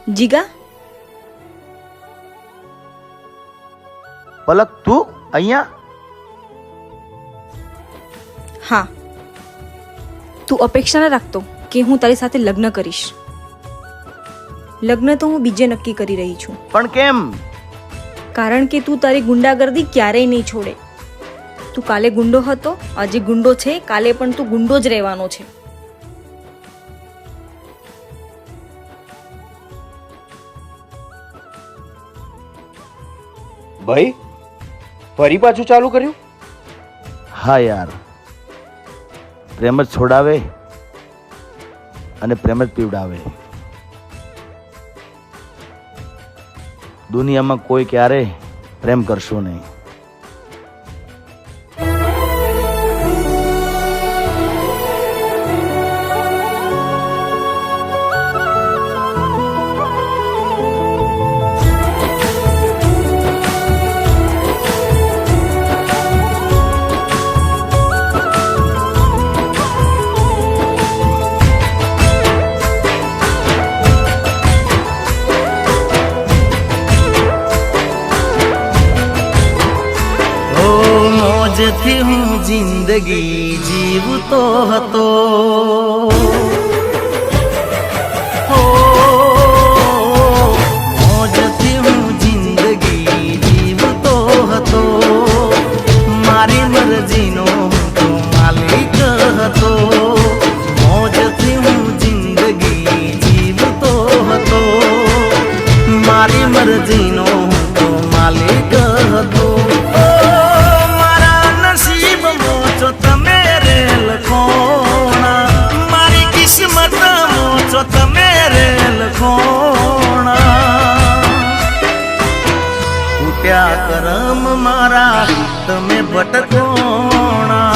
જીગા, પલક તું અહીંયા? હા, તું અપેક્ષા ન રાખતો કે હું તારી સાથે લગ્ન કરીશ. લગ્ન તો હું બીજે નક્કી કરી રહી છું. પણ કેમ? કારણ કે તું તારી ગુંડાગર્દી ક્યારેય નહીં છોડે. તું કાલે ગુંડો હતો, આજે ગુંડો છે, કાલે પણ તું ગુંડો જ રહેવાનો છે. ભાઈ, ફરી પાછું ચાલુ કર્યું? હા યાર, પ્રેમ જ છોડાવે અને પ્રેમ જ પીવડાવે. દુનિયામાં કોઈ ક્યારે પ્રેમ કરશો નહીં. મોજથી હું જિંદગી જીવતો હતો, મોજથી હું જિંદગી જીવતો હતો. મારી મરજીનો હું તો માલિક હતો. મોજથી હું જિંદગી જીવતો હતો. મારી મરજીનો હું તો માલિક હતો. તમે રેલ ખોણા ફૂટ્યા કરમ મારા, તમે ભટકોણા.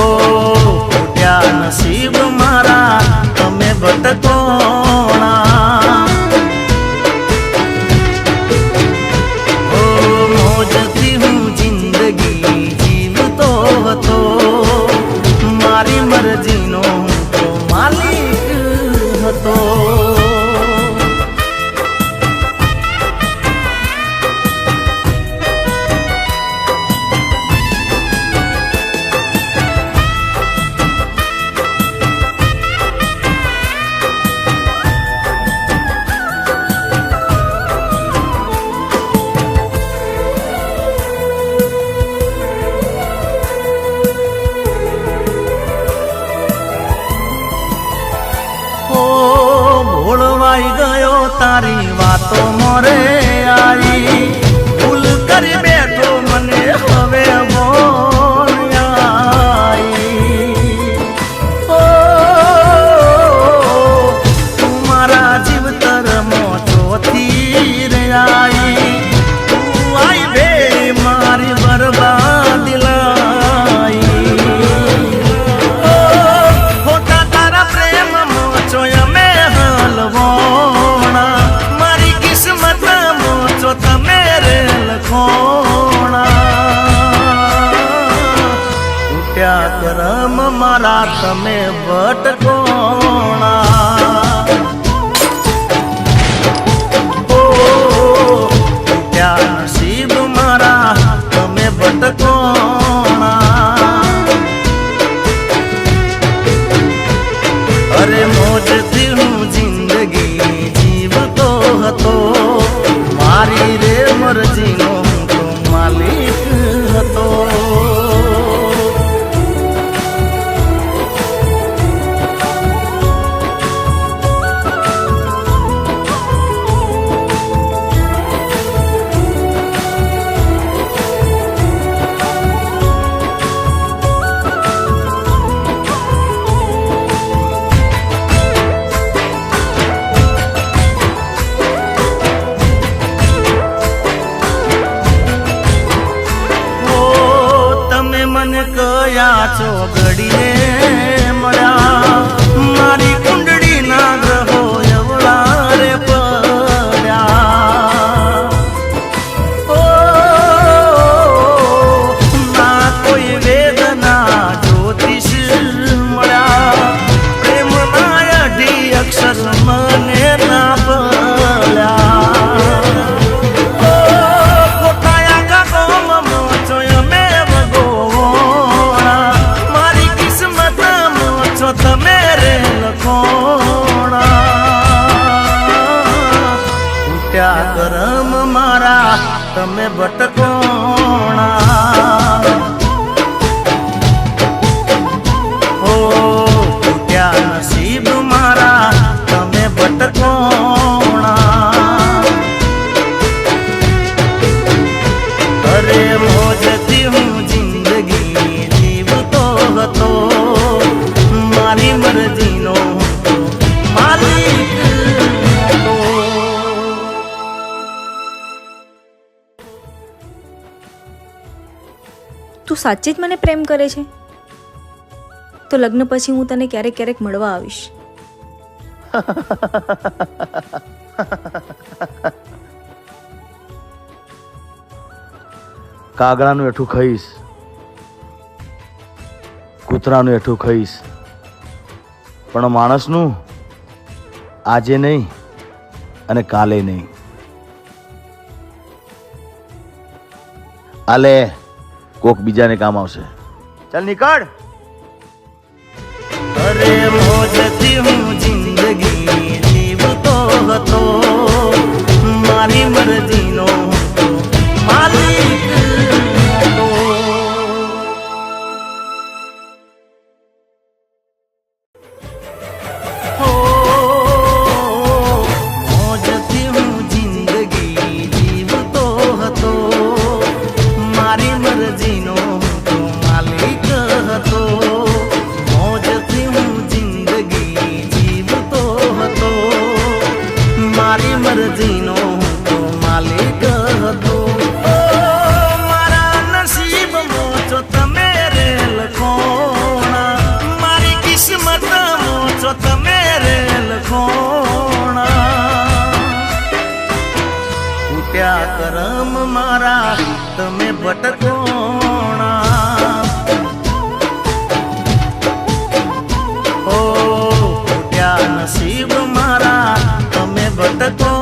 ઓ ફૂટ્યા નસીબ મારા, તમે ભટકોણા. ઓ મોજથી હું જિંદગી જીવતો હતો. મારી મરજીનો હું તો માલિક હતો. ભોળવાઈ ગયો તારી વાતો મોરે આવી. ભૂલ કરી બેઠો મને હવે મોર આવી. ઓ તું મારા જીવતર મોચોથી રે આવી. તું આઈ બે મારી બરબાદી લાઈ. ખોટા તારા પ્રેમ મોચો અમે હલવોણા. મારી કિસ્મત મોચો તમે રેલ ખોણા. ઉઠ્યા કરમ મારા, તમે ભટકોણા. ઉઠ્યા નસીબ મારા, તમે ભટકોણા. અરે મોજથી હું જિંદગી જીવતો હતો. મારી રે મરજીનો હું તો માલિક હતો. મને કયા છો ઘડીએ મળ્યા. મારી કુંડળી ના ગ્રહો એવડા રે પડ્યા. ઓ ના કોઈ વેદના જ્યોતિષ મળ્યા. પ્રેમના કરમ મારા તમે ભટકોણા ઓ તૂટ્યા નસીબ મારા તમે ભટકોણા અરે મોજથી હું જિંદગી જીવતો હતો મારી મરજીનો માલિક હતો. તું સાચે જ મને પ્રેમ કરે છે? તો લગ્ન પછી હું તને ક્યારેક ક્યારેક મળવા આવીશ. કાગડાનું એઠું ખાઈશ, કૂતરાનું એઠું ખાઈશ, પણ માણસનું આજે નહીં અને કાલે નહીં. આલે કોક બીજાને કામ આવશે. ચાલ નીકળ. અરે મોજથી હું જિંદગી જીવતો હતો મારી મરજીનો માલિક હતો. હો, મોજથી હું જિંદગી જીવતો હતો મારી મરજીનો માલિક હતો. મોજથી હું જિંદગી જીવતો હતો મારી મરજીનો માલિક હતો. ઓ મારા નસીબમાં છો તમે રે લખોણા મારી કિસ્મતમાં છો તમે રે લખોણા તૂટ્યા કરમ મારા તમે ભટકોણા ઓ તૂટ્યા નસીબ મારા તમે ભટકો